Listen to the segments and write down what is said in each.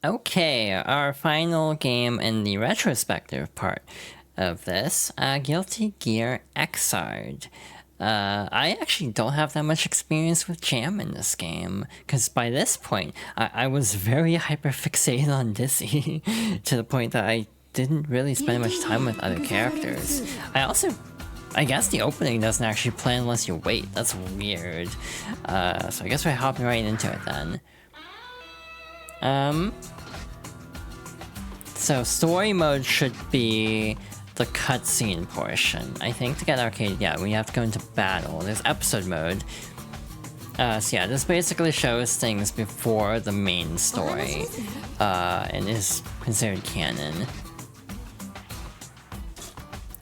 Okay, our final game in the retrospective part of this, Guilty Gear Xrd. I actually don't have that much experience with Jam in this game, because by this point, I was very hyperfixated on Dizzy, to the point that I didn't really spend much time with other characters. I guess the opening doesn't actually play unless you wait. That's weird. So I guess we're hopping right into it then. So story mode should be the cutscene portion. I think to get arcade, yeah, we have to go into battle. There's episode mode. So yeah, this basically shows things before the main story, and is considered canon.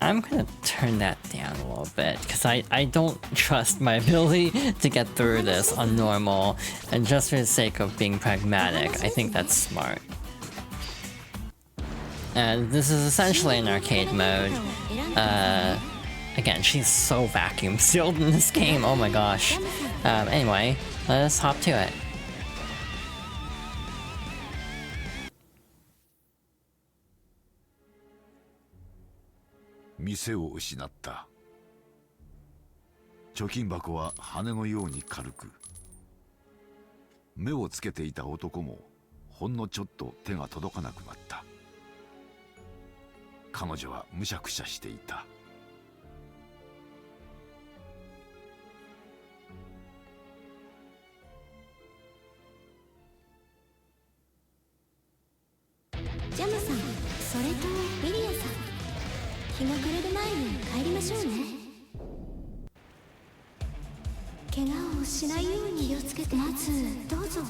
I'm gonna turn that down a little bit, because I don't trust my ability to get through this on normal, and just for the sake of being pragmatic, I think that's smart. And this is essentially an arcade mode. Again, she's so vacuum sealed in this game, oh my gosh. Anyway, let's hop to it. Miseを失った。貯金箱は羽のように軽く。目をつけていた男もほんのちょっと手が届かなくなった。彼女はむしゃくしゃしていた。ジャムさん、それとリリアさん、日が暮れる前に帰りましょうね。怪我をしないように気をつけて。まずどうぞ。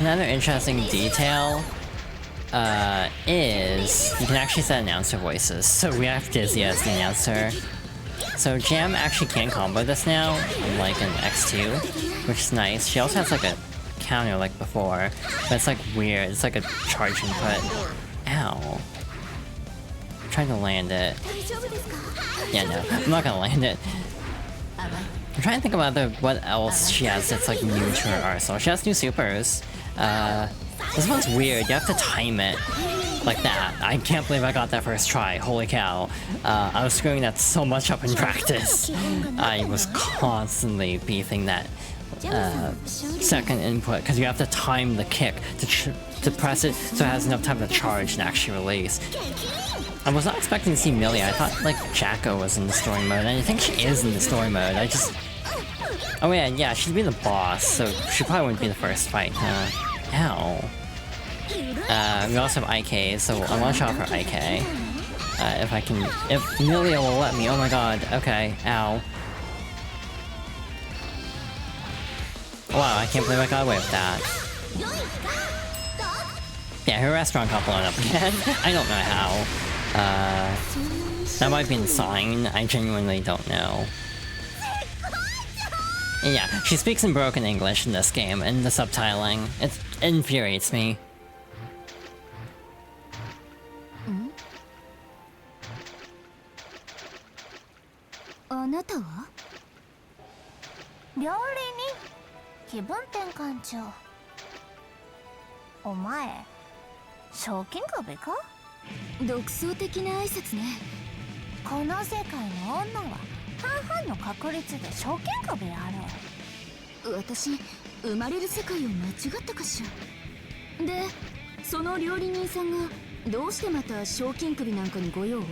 Another interesting detail is you can actually set announcer voices. So we have Dizzy as the announcer. So Jam actually can combo this now, unlike in X2, which is nice. She also has like a counter like before, but it's like weird. It's like a charge input. Ow. I'm trying to land it. Yeah, no, I'm not gonna land it. I'm trying to think about what else she has that's like new to her arsenal. She has new supers. This one's weird. You have to time it like that. I can't believe I got that first try. Holy cow. I was screwing that so much up in practice. I was constantly beefing that second input because you have to time the kick to press it so it has enough time to charge and actually release. I was not expecting to see Millie. I thought like Jacko was in the story mode, and I think she is in the story mode. Oh yeah, she'd be the boss, so she probably wouldn't be the first fight, huh? Ow. We also have IK, so I want to show off her IK. If Milia will let me, oh my god, okay, ow. Wow, I can't believe I got away with that. Yeah, her restaurant got blown up again. I don't know how. That might be a sign, I genuinely don't know. And yeah, she speaks in broken English in this game, and the subtitling. It infuriates me. あなたは料理人気分転換中お前賞金壁か独創的な挨拶ねこの世界の女は半々の確率で賞金壁やろ私生まれる世界を間違ったかしらでその料理人さんがどうしてまた賞金首なんかにご用を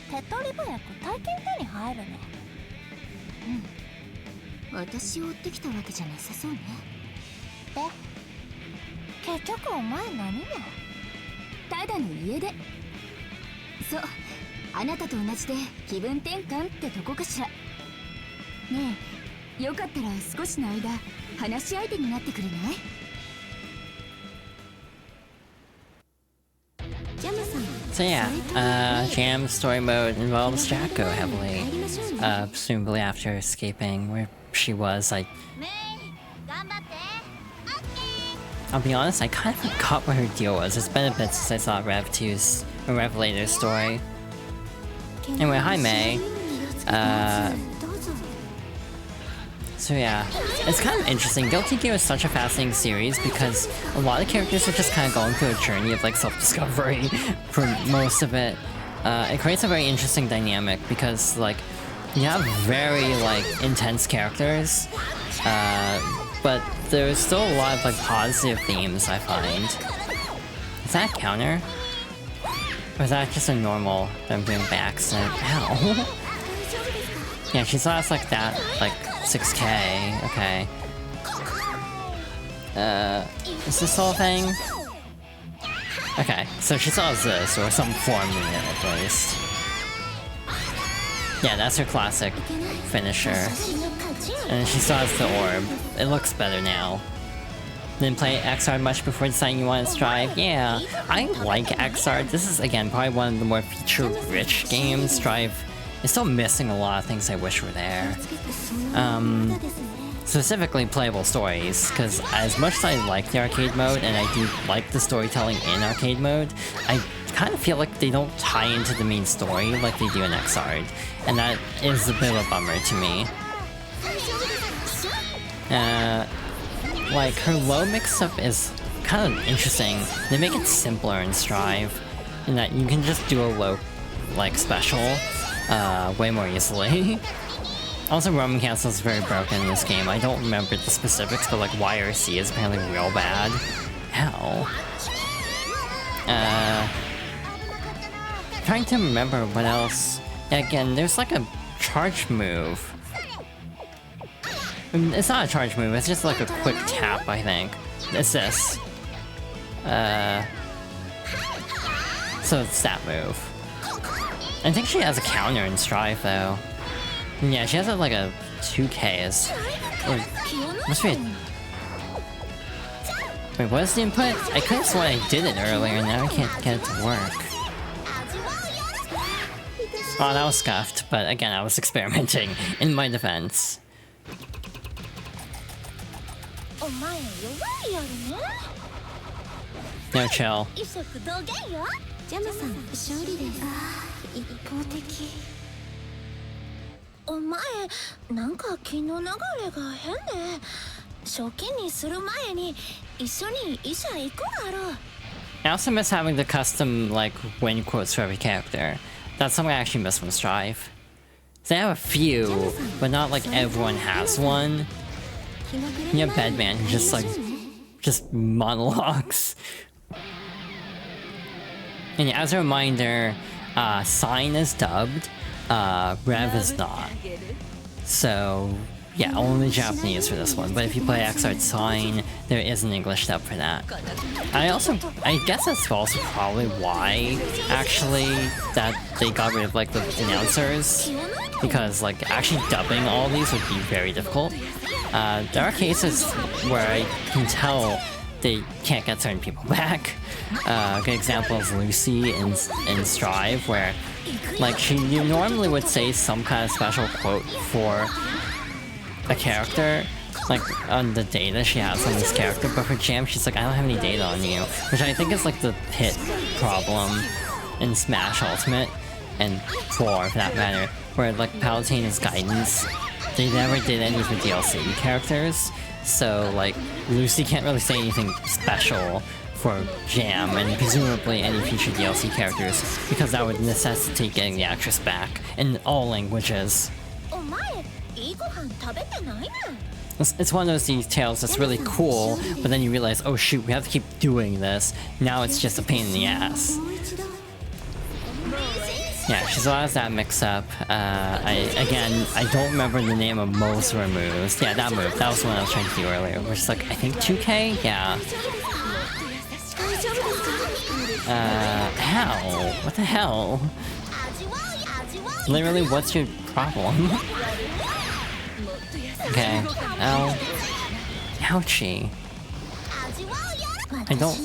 手っ取り早く体験手に入るね私を追ってきたわけじゃなさそうねで結局お前何ねただの家出そうあなたと同じで気分転換ってとこかしらねえよかったら少しの間話し相手になってくれないSo yeah, Jam's story mode involves Jacko heavily, presumably after escaping where she was. I'll be honest, I kind of forgot what her deal was. It's been a bit since I saw Rev 2's or Rev later's story. Anyway, hi May. So yeah, it's kind of interesting. Guilty Gear is such a fascinating series because a lot of characters are just kind of going through a journey of like self-discovery for most of it. It creates a very interesting dynamic because like you have very like intense characters, but there's still a lot of like positive themes I find. Is that a counter? Or is that just a normal that I'm doing by accident? Ow. Yeah, she saw us like that, like 6k, okay. Is this whole thing? Okay, so she saw us this, or some form in it at least. Yeah, that's her classic finisher. And she saw us the orb. It looks better now. Didn't play Xrd much before deciding you want to Strive. Yeah, I like Xrd. This is, again, probably one of the more feature-rich games. Strive is still missing a lot of things I wish were there. Specifically playable stories, because as much as I like the arcade mode, and I do like the storytelling in arcade mode, I kind of feel like they don't tie into the main story like they do in Xrd, and that is a bit of a bummer to me. Like, her low mix-up is kind of interesting. They make it simpler in Strive, in that you can just do a low, like, special, way more easily. Also, Roman Cancel is very broken in this game. I don't remember the specifics, but like, YRC is apparently real bad. Ow. Trying to remember what else. Yeah, again, there's like a charge move. It's not a charge move, it's just like a quick tap, I think. It's this. So it's that move. I think she has a counter in Strive, though. Yeah, she has like a 2Ks. Must be a... Wait, what is the input? I could've sworn I did it earlier, now I can't get it to work. Oh, that was scuffed, but again, I was experimenting, in my defense. No, chill. I also miss having the custom, like, win quotes for every character. That's something I actually miss from Strive. They have a few, but not like everyone has one. You have Bedman who just, like, just monologues. And as a reminder, Sign is dubbed, Rev is not. So, yeah, only Japanese for this one, but if you play Xrd Sign, there is an English dub for that. I guess that's also probably why, actually, that they got rid of, like, the announcers, because, like, actually dubbing all these would be very difficult. There are cases where I can tell they can't get certain people back. A good example is Lucy in Strive, where, like, you normally would say some kind of special quote for a character, like, on the data she has on this character, but for Jam, she's like, I don't have any data on you, which I think is, like, the pit problem in Smash Ultimate, and 4 for that matter, where, like, Palutene is Guidance. They never did any of the DLC characters, so, like, Lucy can't really say anything special for Jam, and presumably any future DLC characters, because that would necessitate getting the actress back in all languages. It's one of those details that's really cool, but then you realize, oh shoot, we have to keep doing this. Now it's just a pain in the ass. Yeah, she's always that mix-up. I don't remember the name of most of her moves. Yeah, that move. That was the one I was trying to do earlier. Which is like, I think 2K? Yeah. How? What the hell? Literally, what's your problem? Okay. Ow. Ouchie. I don't...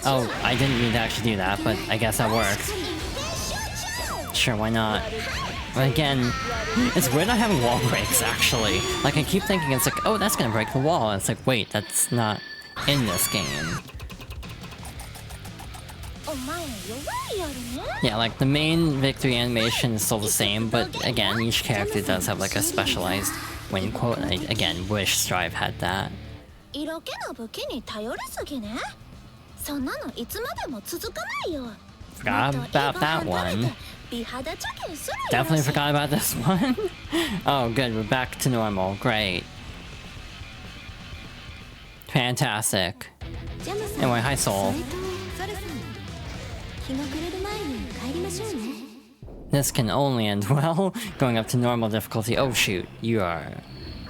Oh, I didn't mean to actually do that, but I guess that worked. Sure, why not? But again, it's weird not having wall breaks, actually. Like, I keep thinking it's like, oh, that's gonna break the wall. And it's like, wait, that's not in this game. Yeah, like, the main victory animation is still the same, but again, each character does have, like, a specialized win quote, and I, again, wish Strive had that. 色気の武器に頼りすぎね。そんなのいつまでも続かないよ。 Forgot about that one. 美肌チェキするよ。 Definitely forgot about this one. Oh, good, we're back to normal. Great. Fantastic. Anyway, hi, Soul. This can only end well. Going up to normal difficulty. Oh shoot, you are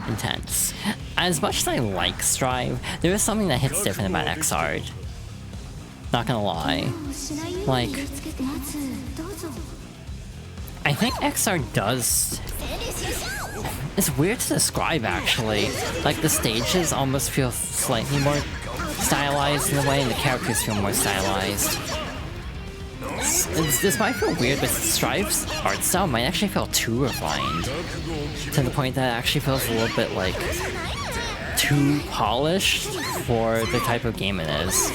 intense. As much as I like Strive, there is something that hits different about Xrd. Not gonna lie. Like, I think Xrd does... It's weird to describe, actually. Like, the stages almost feel slightly more stylized in a way, and the characters feel more stylized. This might feel weird, but Strive's art style might actually feel too refined. To the point that it actually feels a little bit, like, too polished for the type of game it is.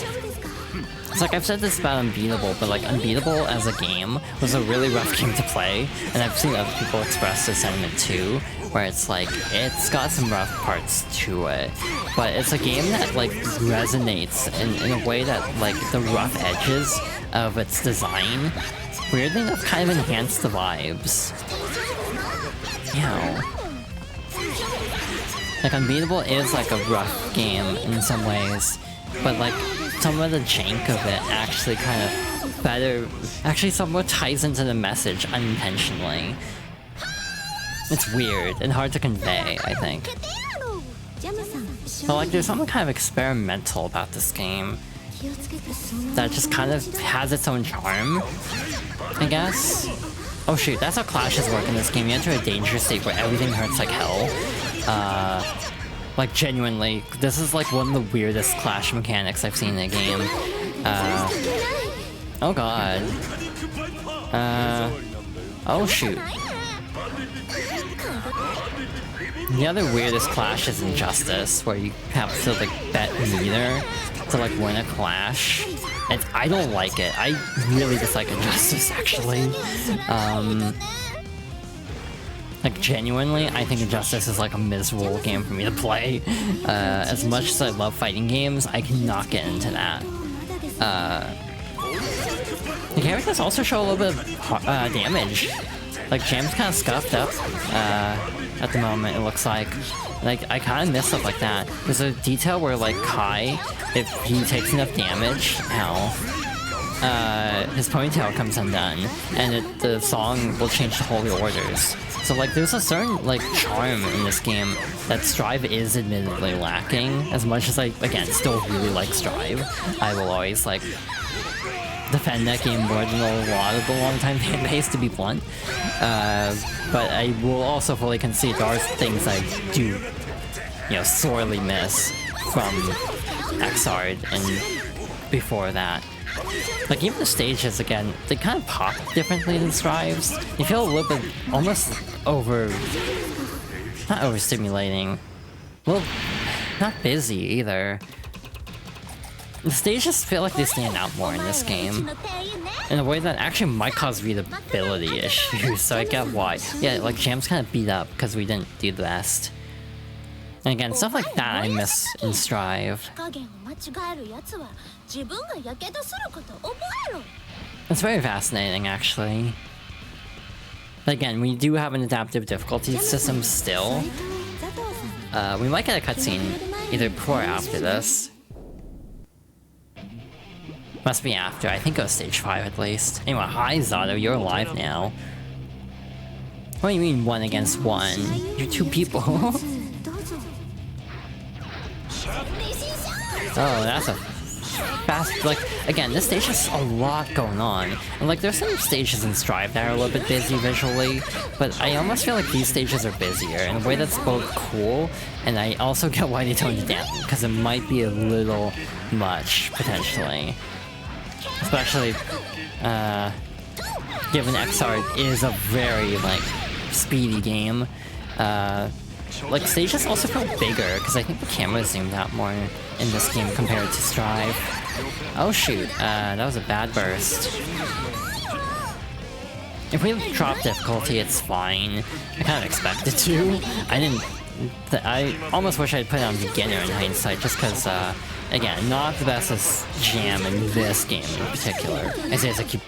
It's like, I've said this about Unbeatable, but like, Unbeatable as a game was a really rough game to play, and I've seen other people express this sentiment too, where it's like, it's got some rough parts to it, but it's a game that like resonates in a way that like the rough edges of its design weirdly enough kind of enhance the vibes. You know. Like, Unbeatable is like a rough game in some ways, but like, some of the jank of it actually kind of better, actually somewhat ties into the message unintentionally. It's weird and hard to convey, I think. But like, there's something kind of experimental about this game that just kind of has its own charm, I guess. Oh shoot, that's how clashes work in this game. You enter a dangerous state where everything hurts like hell. Like, genuinely, this is like one of the weirdest clash mechanics I've seen in a game. Oh god. Oh shoot. The other weirdest clash is Injustice, where you have to like bet meter to like win a clash. And I don't like it. I really dislike Injustice, actually. Like, genuinely, I think Injustice is like a miserable game for me to play. As much as I love fighting games, I cannot get into that. The characters also show a little bit of damage. Like, Jam's kind of scuffed up at the moment, it looks like. Like, I kind of miss stuff like that. There's a detail where, like, Kai, if he takes enough damage, his ponytail comes undone, and the song will change to Holy Orders. So like, there's a certain like charm in this game that Strive is admittedly lacking. As much as I, again, still really like Strive, I will always like defend that game more than a lot of the longtime fan base, to be blunt. But I will also fully concede there are things I do, you know, sorely miss from Xrd and before that. Like, even the stages, again, they kind of pop differently than Strive's. You feel a little bit almost not overstimulating. Well, not busy either. The stages feel like they stand out more in this game, in a way that actually might cause readability issues, so I get why. Yeah, like, Jam's kind of beat up because we didn't do the best. And again, stuff like that I miss in Strive. It's very fascinating, actually. But again, we do have an adaptive difficulty system still. We might get a cutscene either before or after this. Must be after. I think it was stage 5 at least. Anyway, hi Zato, you're alive now. What do you mean 1 against 1? You're 2 people. Oh, that's a fast, like, again, this stage has a lot going on. And like, there's some stages in Strive that are a little bit busy visually, but I almost feel like these stages are busier in a way that's both cool, and I also get why they toned it down, because it might be a little much, potentially. Especially, given Xrd is a very, like, speedy game. Like, stages also feel bigger, because I think the camera zoomed out more in this game compared to Strive. Oh shoot, that was a bad burst. If we drop difficulty, it's fine. I kind of expected to. I didn't I almost wish I'd put it on beginner in hindsight, just because, again, not the best as Jam in this game in particular. As I keep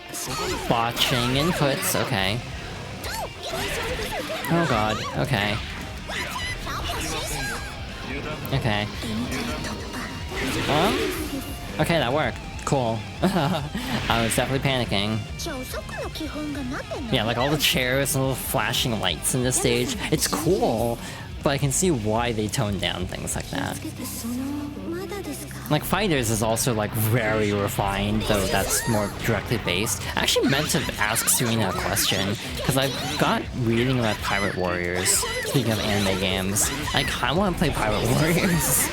botching inputs, okay. Oh god, okay. Okay. Okay, that worked. Cool. I was definitely panicking. Yeah, like all the chairs and little flashing lights in this stage. It's cool, but I can see why they toned down things like that. Like Fighters is also like very refined, though that's more directly based. I actually meant to ask Serena a question, because I've got reading about Pirate Warriors, speaking of anime games. I kinda wanna play Pirate Warriors.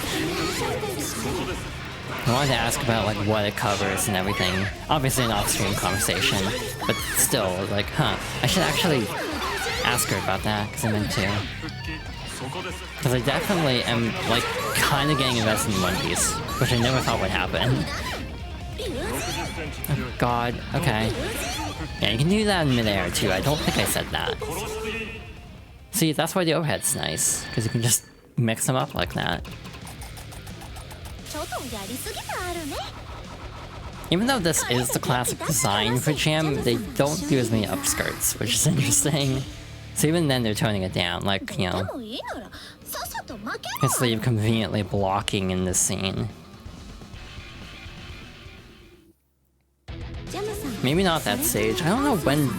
I wanted to ask about like what it covers and everything. Obviously an off-stream conversation, but still, like, I should actually ask her about that, because I meant to. Because I definitely am, like, kind of getting invested in One Piece, which I never thought would happen. Oh god, okay. Yeah, you can do that in midair too, I don't think I said that. See, that's why the overhead's nice, because you can just mix them up like that. Even though this is the classic design for Jam, they don't do as many upskirts, which is interesting. So even then they're toning it down, like, you know, his sleeve conveniently blocking in this scene. Maybe not that stage. I don't know when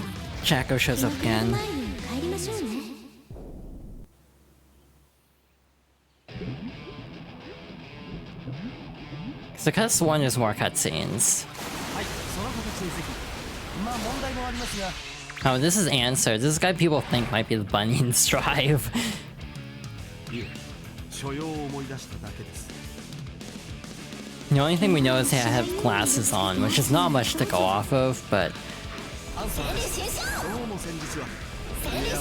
Jacko shows up again. So because one is more cutscenes. Oh, this is Answer. This guy people think might be the bunny in Strive. The only thing we know is they have glasses on, which is not much to go off of, but...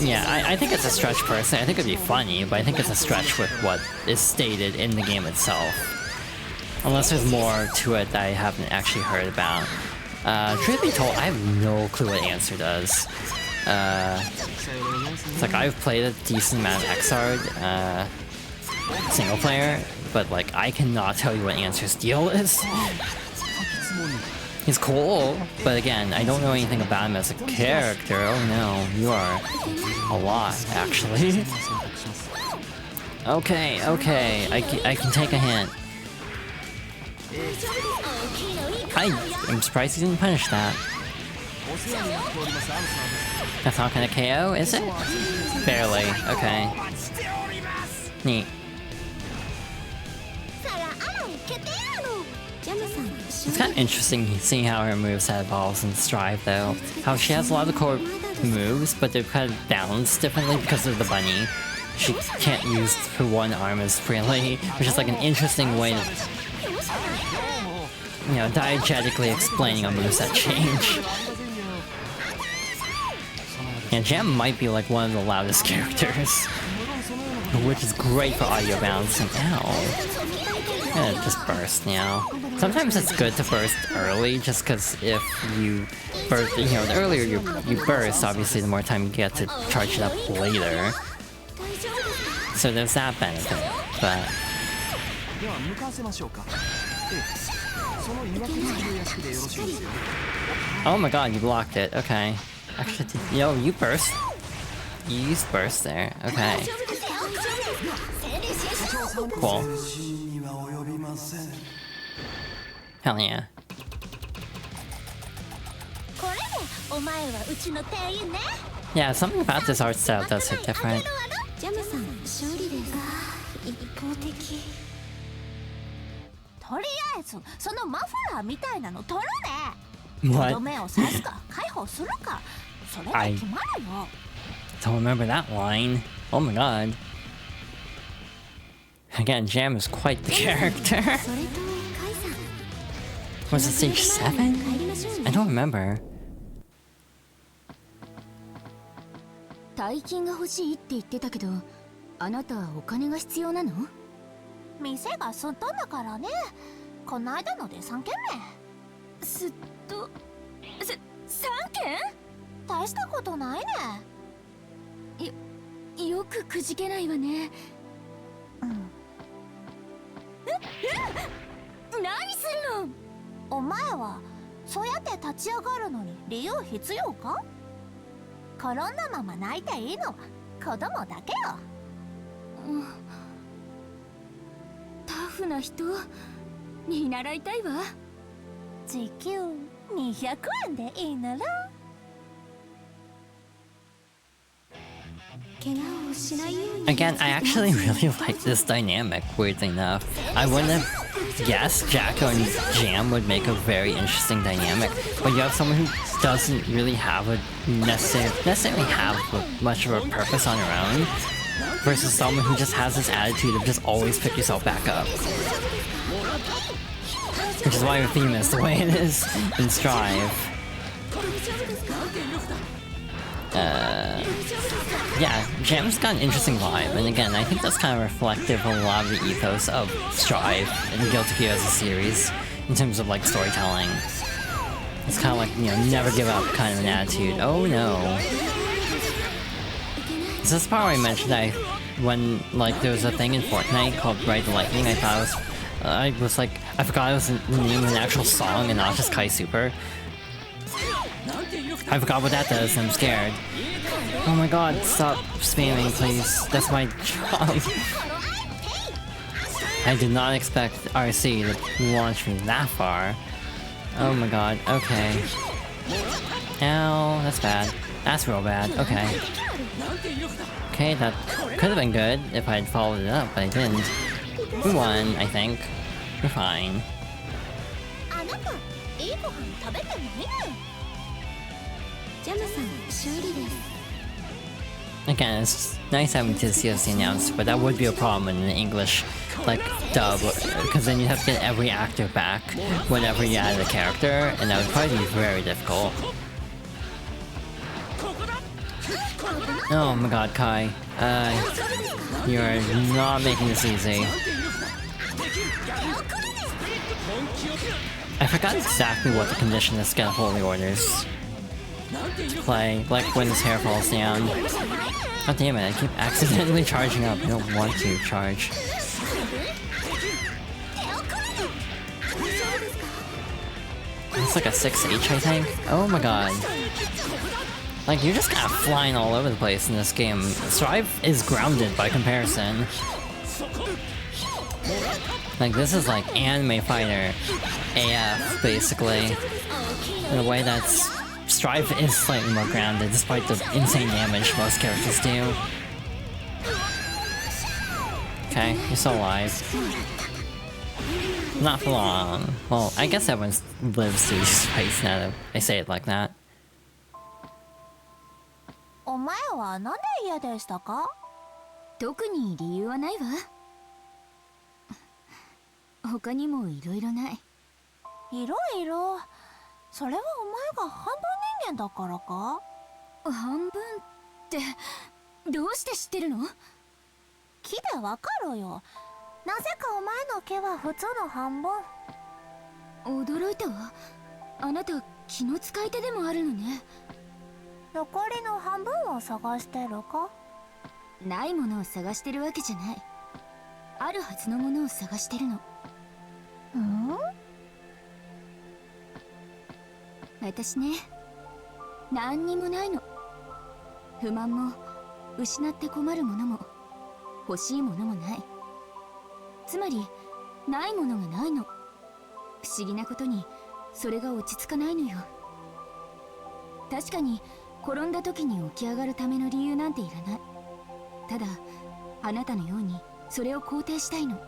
Yeah, I think it's a stretch personally. I think it'd be funny, but I think it's a stretch with what is stated in the game itself. Unless there's more to it that I haven't actually heard about. Truth be told, I have no clue what Answer does. It's like I've played a decent amount of Xrd, single player, but like I cannot tell you what Answer's deal is. He's cool, but again, I don't know anything about him as a character. Oh no, you are a lot, actually. Okay, okay, I can take a hint. I'm surprised he didn't punish that. That's not gonna KO, is it? Barely, okay. Neat. It's kind of interesting seeing how her moveset evolves in Strive, though. How she has a lot of core moves, but they're kind of balanced differently because of the bunny. She can't use her one arm as freely, which is like an interesting way to, you know, diegetically explaining a moveset change. And Jam might be like one of the loudest characters, which is great for audio balancing. Ow. I'm gonna just burst now. Sometimes it's good to burst early, just because if you burst, you know, the earlier you burst, obviously the more time you get to charge it up later. So there's that benefit, but... Oh my god, you blocked it, okay. Actually, yo, you burst. You used burst there, okay. Cool. Hell yeah. Yeah, something about this art style does hit different. What? I don't remember that line. Oh my god. Again, Jam is quite the character. Was it stage 7? I don't remember. 大金が欲しいって言ってたけど、あなたはお金が必要なの？店がすっとんだからね。この間ので3件目。すっと、3件？大したことないね。よくくじけないわね。お前はそうやって立ち上がるのに理由必要か？転んだまま泣いていいのは子供だけよ。タフな人見習いたいわ。時給200円でいいなら。Again, I actually really like this dynamic, weirdly enough. I wouldn't have guessed Jacko and Jam would make a very interesting dynamic, but you have someone who doesn't really have a necessarily have much of a purpose on her own, versus someone who just has this attitude of just always pick yourself back up. Which is why your theme is the way it is in Strive. Yeah, Jam's got an interesting vibe, and again, I think that's kind of reflective of a lot of the ethos of Strive and Guilty Gear as a series, in terms of like storytelling. It's kind of like, you know, never give up kind of an attitude. Oh no. Is this part where I mentioned when like there was a thing in Fortnite called Ride the Lightning, I forgot it was the name of an actual song and not just Kai Super. I forgot what that does, I'm scared. Oh my god, stop spamming, please. That's my job. I did not expect RC to launch me that far. Oh my god, okay. Ow, that's bad. That's real bad, okay. Okay, that could have been good if I had followed it up, but I didn't. We won, I think. We're fine. Again, it's nice having TCFC announced, but that would be a problem in an English, like, dub, because then you have to get every actor back whenever you add a character, and that would probably be very difficult. Oh my god, Kai. You're not making this easy. I forgot exactly what the condition is to get Holy Orders to play, like when his hair falls down. God damn it, I keep accidentally charging up. I don't want to charge. It's like a 6H, I think. Oh my god. Like, you're just kind of flying all over the place in this game. Strive is grounded by comparison. Like, this is like anime fighter AF, basically. In a way that's... Strive is slightly more grounded, despite the insane damage most characters do. Okay, you're still alive. Not for long. Well, I guess everyone lives through these fights now that I say it like that. お前はなんで嫌でしたか？特に理由はないわ。他にもいろいろない。いろいろ。それはお前が半分人間だからか？半分ってどうして知ってるの？木でわかるよ。なぜかお前の毛は普通の半分。驚いたわ。あなた気の使い手でもあるのね。残りの半分を探してるか？ないものを探してるわけじゃない。あるはずのものを探してるの。私ね、何にもないの。不満も失って困るものも欲しいものもない。つまりないものがないの。不思議なことにそれが落ち着かないのよ。確かに転んだ時に起き上がるための理由なんていらない。ただあなたのようにそれを肯定したいの。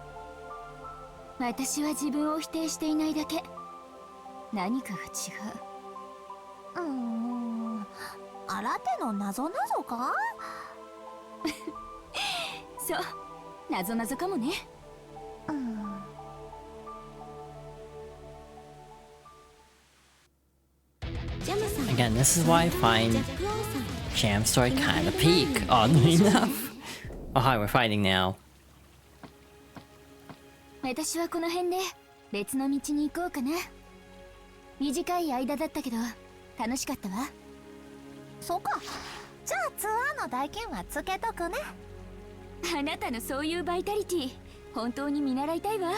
私は自分を否定していないだけ。何かが違う。新手の謎か？そう、謎かもね。Again, this is why I find Jam's story kinda peak, oddly enough. Oh hi, we're fighting now. 私はこの辺で別の道に行こうかな。短い間だったけど楽しかったわ。そうか。じゃあツアーの代金はつけとくね。あなたのそういうバイタリティ本当に見習いたいわ。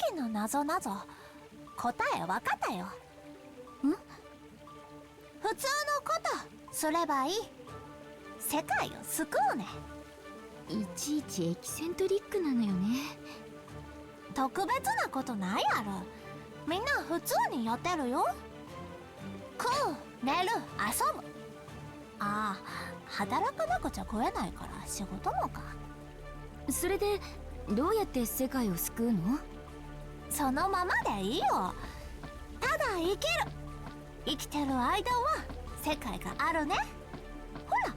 きの謎なぞ答えわかったよ。普通のことすればいい。世界を救うね。いちいちエキセントリックなのよね。特別なことないやろ。みんな普通にやってるよ。食う、寝る、遊ぶ。ああ、働かなくちゃ食えないから仕事もか。それでどうやって世界を救うの？そのままでいいよ。ただ生きる。生きてる間は世界があるね。ほら、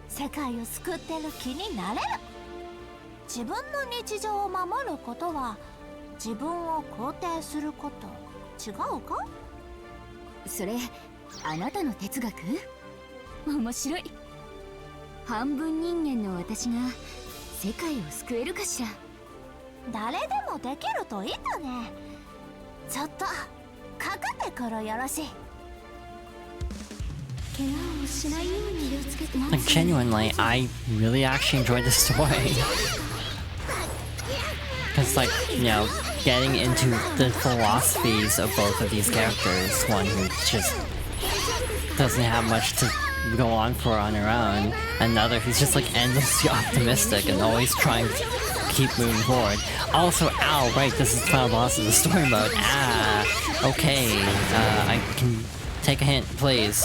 世界を救ってる気になれる。自分の日常を守ることは自分を肯定すること。違うか？それあなたの哲学？面白い。半分人間の私が世界を救えるかしら。誰でもできると言ったね。ちょっとかかってくるよろしい。怪我をしないように気をつけて。 Like genuinely, I really actually enjoyed the story. Cause like, you know, getting into the philosophies of both of these characters, one who just doesn't have much to go on for on her own, another who's just like endlessly optimistic and always trying to keep moving forward. Also, ow, right, this is the final boss of the story mode. Ah, okay, I can take a hint, please.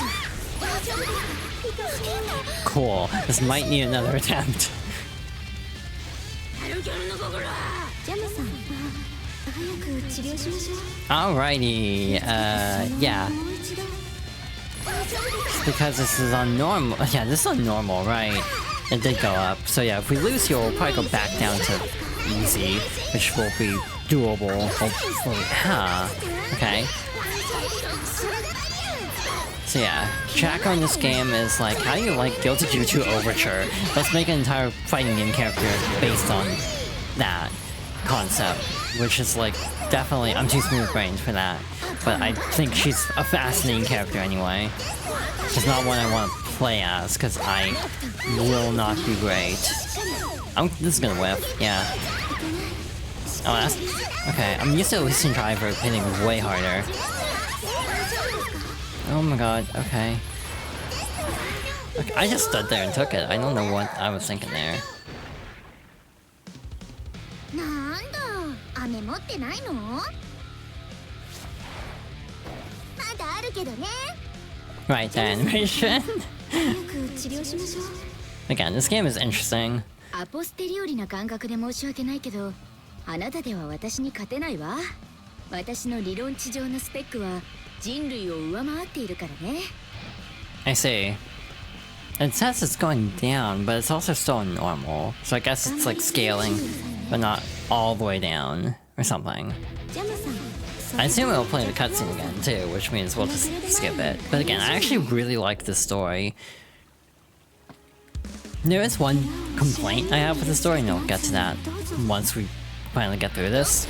Cool, this might need another attempt. Alrighty, yeah. Because this is on normal. Yeah, this is on normal, right? It did go up. So yeah, if we lose here, we'll probably go back down to easy, which will be doable, hopefully. Huh. Okay. So yeah, Chaco in this game is like, how do you like Guilty Gear 2 Overture? Let's make an entire fighting game character based on that concept, which is like, definitely, I'm too smooth-brained for that. But I think she's a fascinating character anyway. She's not one I want to play as, because I will not be great. This is gonna whiff, yeah. Oh, that's... Okay, I'm used to Xrd Rev hitting way harder. Oh my god, okay. I just stood there and took it. I don't know what I was thinking there. Right, the animation. Again, this game is interesting. アポステリオリな感覚で申し訳ないけど、あなたでは私に勝てないわ。私の理論値上のスペックは人類を上回っているからね。I see. It says it's going down, but it's also still normal. So I guess it's like scaling, but not all the way down, or something. I assume it'll play the cutscene again too, which means we'll just skip it. But again, I actually really like this story. There is one complaint I have with the story, and we'll get to that once we finally get through this.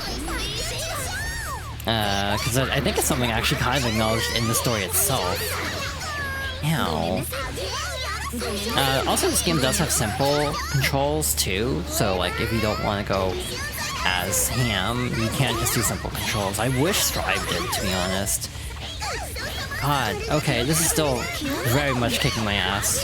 Because I think it's something actually kind of acknowledged in the story itself. Ow. Also, this game does have simple controls too, so like if you don't want to go as ham, you can't just do simple controls. I wish Strive did, to be honest. God, okay, this is still very much kicking my ass.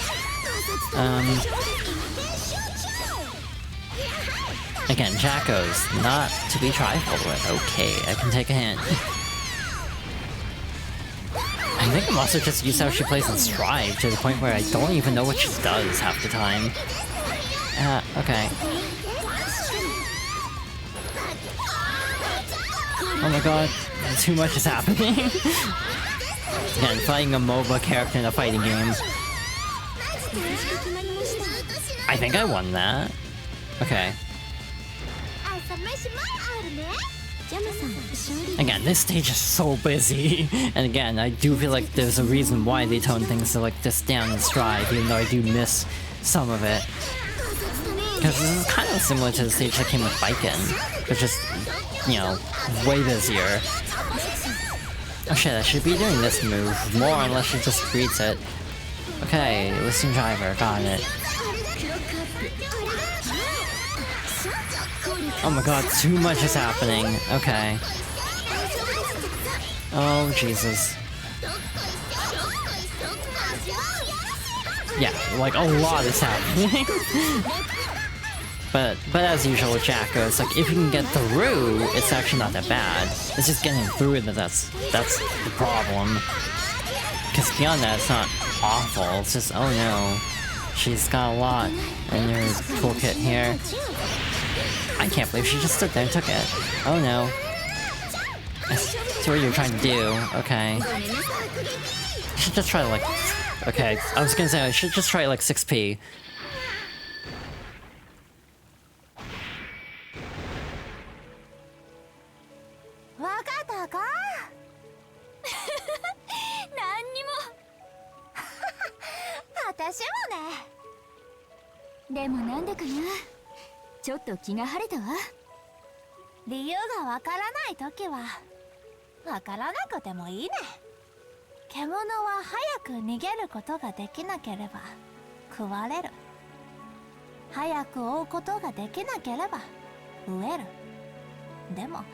Again, Jacko's not to be trifled with. Okay, I can take a hint. I think I'm also just used to how she plays in Strive to the point where I don't even know what she does half the time. Okay. Oh my god, too much is happening. Again, fighting a MOBA character in a fighting game. I think I won that. Okay. Again, this stage is so busy. And again, I do feel like there's a reason why they toned things to like this down in Strive, even though I do miss some of it. Because this is kind of similar to the stage that came with Biken, but just, you know, way busier. Oh shit, I should be doing this move more unless she just reads it. Okay, Xrd Driver, got it. Oh my god, too much is happening. Okay. Oh, Jesus. Yeah, like a lot is happening. but as usual with Jacko, it's like if you can get through, it's actually not that bad. It's just getting through that's the problem. Because beyond that, it's not awful. It's just, oh no, she's got a lot in her toolkit here. I can't believe she just stood there and took it. Oh no. I see what you're trying to do. Okay. I should just try to like... Okay, I was gonna say I should just try like 6p. Liu がわからないときはわからなくてもいいね。獣は早く逃げることができなければ食われる。早く追うことができなければ飢える。でも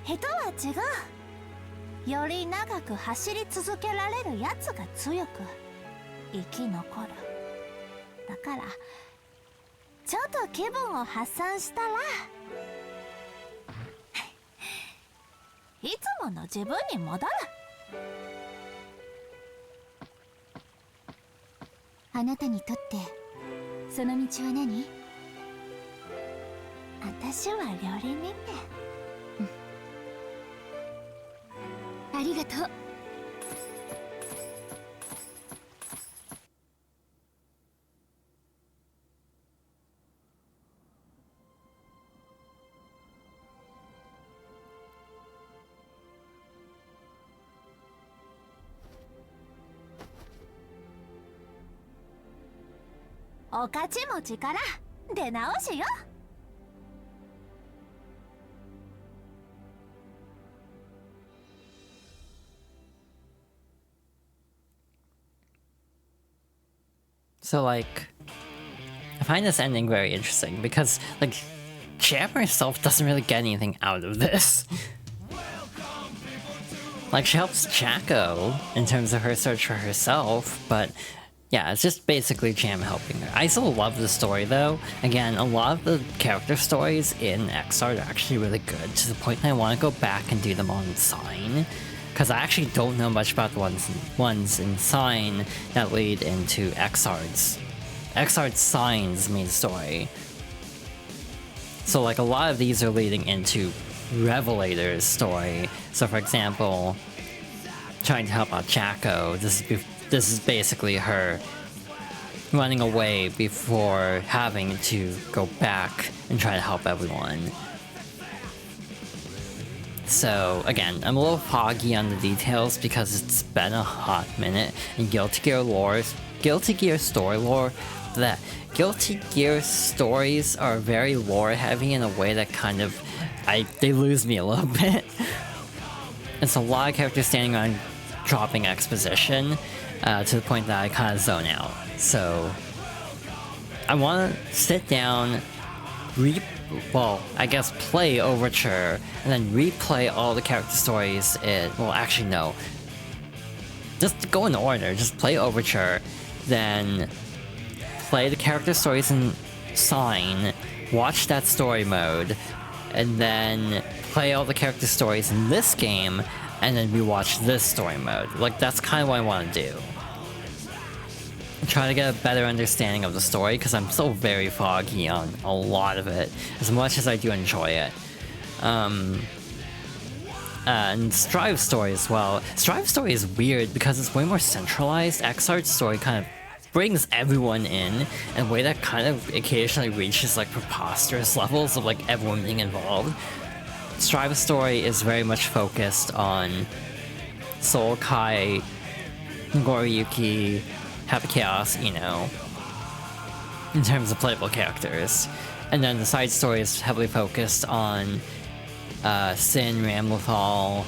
人は違う。より長く走り続けられるやつが強く生き残る。だからちょっと気分を発散したらいつもの自分に戻る。あなたにとってその道は何？私は料理人ね。ありがとう。おかち持ちから出直しよ。So like, I find this ending very interesting because like, Jam herself doesn't really get anything out of this. Like, she helps Jacko in terms of her search for herself, but yeah, it's just basically Jam helping her. I still love the story though. Again, a lot of the character stories in Xrd are actually really good, to the point that I want to go back and do them on Sign. Because I actually don't know much about the ones in Sign that lead into Xrd Sign's main story. So like a lot of these are leading into Revelator's story. So for example, trying to help out Jacko, this is basically her running away before having to go back and try to help everyone. So again, I'm a little foggy on the details because it's been a hot minute, and Guilty Gear story lore, that Guilty Gear stories are very lore heavy in a way that kind of, they lose me a little bit. It's a lot of characters standing around dropping exposition, to the point that I kind of zone out. So I want to sit down, play Overture, and then replay all the character stories well, actually no. Just go in order, just play Overture, then play the character stories in Sign, watch that story mode, and then play all the character stories in this game, and then rewatch this story mode. Like, that's kind of what I want to do. Try to get a better understanding of the story, because I'm still very foggy on a lot of it, as much as I do enjoy it. And Strive story as well. Strive story is weird because it's way more centralized. Xrd story kind of brings everyone in a way that kind of occasionally reaches like preposterous levels of like everyone being involved. Strive story is very much focused on Soul Kai, Goriyuki, Happy Chaos, you know, in terms of playable characters. And then the side story is heavily focused on Sin, Ramlethal,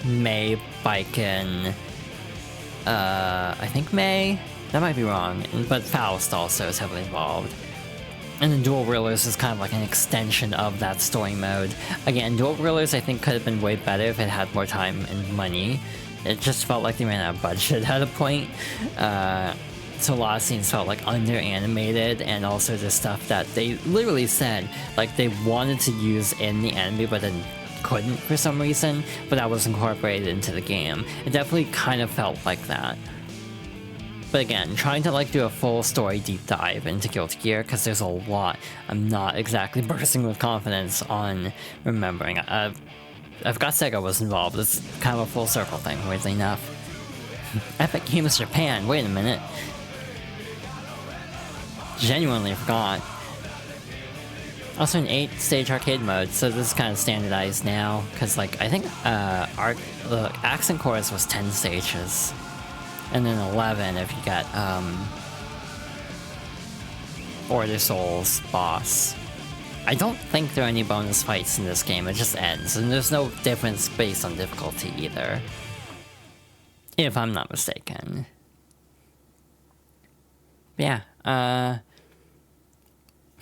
Mei, Baiken, I think Mei? That might be wrong, but Faust also is heavily involved. And then Dual Rulers is kind of like an extension of that story mode. Again, Dual Rulers I think could have been way better if it had more time and money. It just felt like they ran out of budget at a point. So a lot of scenes felt like under-animated, and also the stuff that they literally said like they wanted to use in the anime but then couldn't for some reason, but that was incorporated into the game. It definitely kind of felt like that. But again, trying to like do a full story deep dive into Guilty Gear, because there's a lot I'm not exactly bursting with confidence on remembering. I forgot Sega was involved. It's kind of a full circle thing, weirdly enough. Epic Games Japan, wait a minute. Genuinely forgot. Also an 8-stage arcade mode, so this is kind of standardized now, because like I think the Accent Chorus was 10 stages. And then 11 if you got Order Souls boss. I don't think there are any bonus fights in this game, it just ends, and there's no difference based on difficulty either. If I'm not mistaken. Yeah, and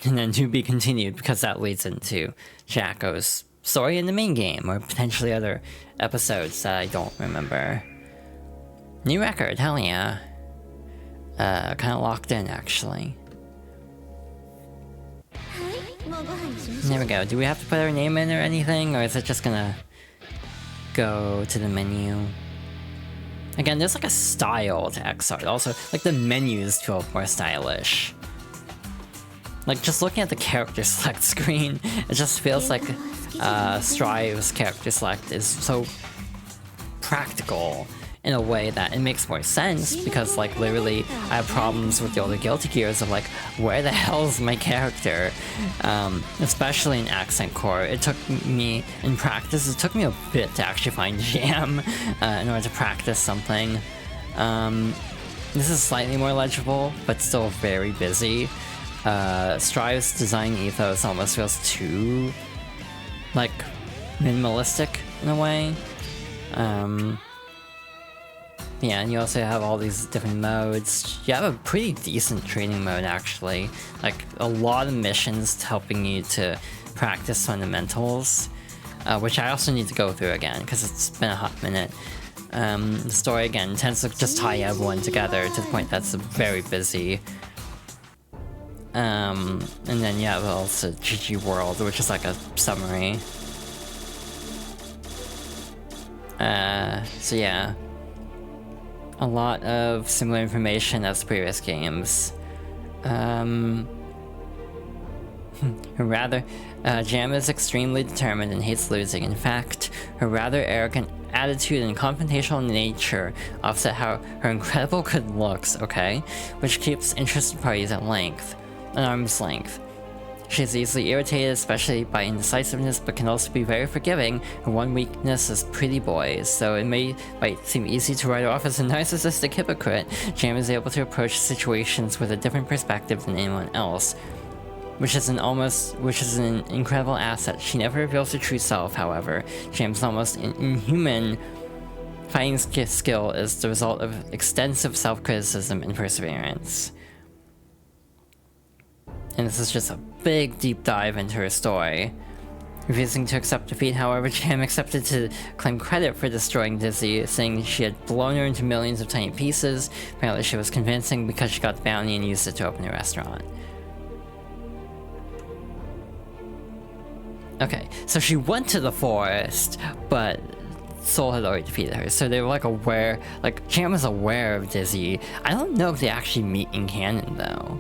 then to be continued, because that leads into Jacko's story in the main game, or potentially other episodes that I don't remember. New record, hell yeah. Kind of locked in, actually. There we go. Do we have to put our name in or anything, or is it just gonna go to the menu? Again, there's like a style to Xrd. Also, like the menus feel more stylish. Like just looking at the character select screen, it just feels like Strive's character select is so practical in a way that it makes more sense, because like literally I have problems with the older Guilty Gears of like, where the hell is my character? Especially in Accent Core, it took me, in practice, it took me a bit to actually find Jam in order to practice something. This is slightly more legible, but still very busy. Strive's design ethos almost feels too, like, minimalistic in a way. Yeah, and you also have all these different modes. You have a pretty decent training mode, actually. Like, a lot of missions helping you to practice fundamentals, which I also need to go through again, because it's been a hot minute. The story, again, tends to just tie everyone together to the point that's very busy. And then you have also GG World, which is like a summary. So yeah. A lot of similar information as previous games. Jam is extremely determined and hates losing. In fact, her rather arrogant attitude and confrontational nature offset her incredible good looks, okay? Which keeps interested parties at arm's length. She's easily irritated, especially by indecisiveness, but can also be very forgiving. Her one weakness is pretty boys, so it might seem easy to write her off as a narcissistic hypocrite. Jam is able to approach situations with a different perspective than anyone else, which is an incredible asset. She never reveals her true self, however. Jam's almost inhuman fighting skill is the result of extensive self-criticism and perseverance. And this is just a big deep dive into her story. Refusing to accept defeat, however, Jam accepted to claim credit for destroying Dizzy, saying she had blown her into millions of tiny pieces. Apparently she was convincing because she got the bounty and used it to open a restaurant. Okay, so she went to the forest, but Soul had already defeated her, so they were like aware, like Jam was aware of Dizzy. I don't know if they actually meet in canon though.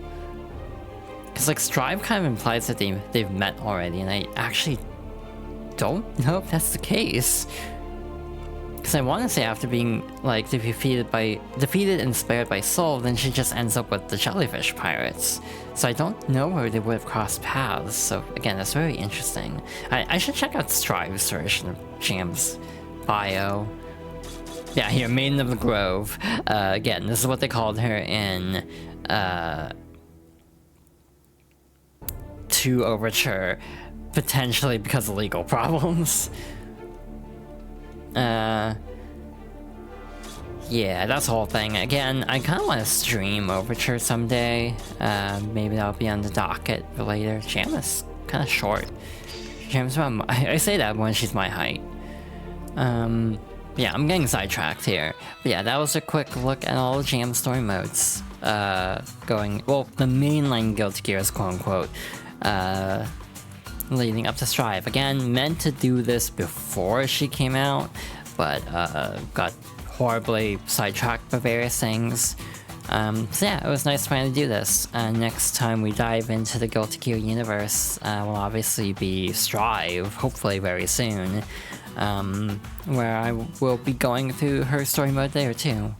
Because like Strive kind of implies that they've met already, and I actually don't know if that's the case. Because I want to say after being like defeated and spared by Soul, then she just ends up with the Jellyfish Pirates. So I don't know where they would have crossed paths. So again, that's very interesting. I should check out Strive's version of Jam's bio. Yeah, here, Maiden of the Grove. Again, this is what they called her in 2 Overture, potentially because of legal problems. yeah, that's the whole thing. Again, I kind of want to stream Overture someday. Maybe that'll be on the docket for later. Jam is kind of short. Jam's about I say that when she's my height. Yeah, I'm getting sidetracked here. But yeah, that was a quick look at all the Jam story modes. Going, well, the mainline Guilty Gears, quote-unquote, leading up to Strive. Again, meant to do this before she came out, but got horribly sidetracked by various things. So yeah, it was nice to finally do this. Next time we dive into the Guilty Gear universe will obviously be Strive, hopefully very soon, where I will be going through her story mode there too.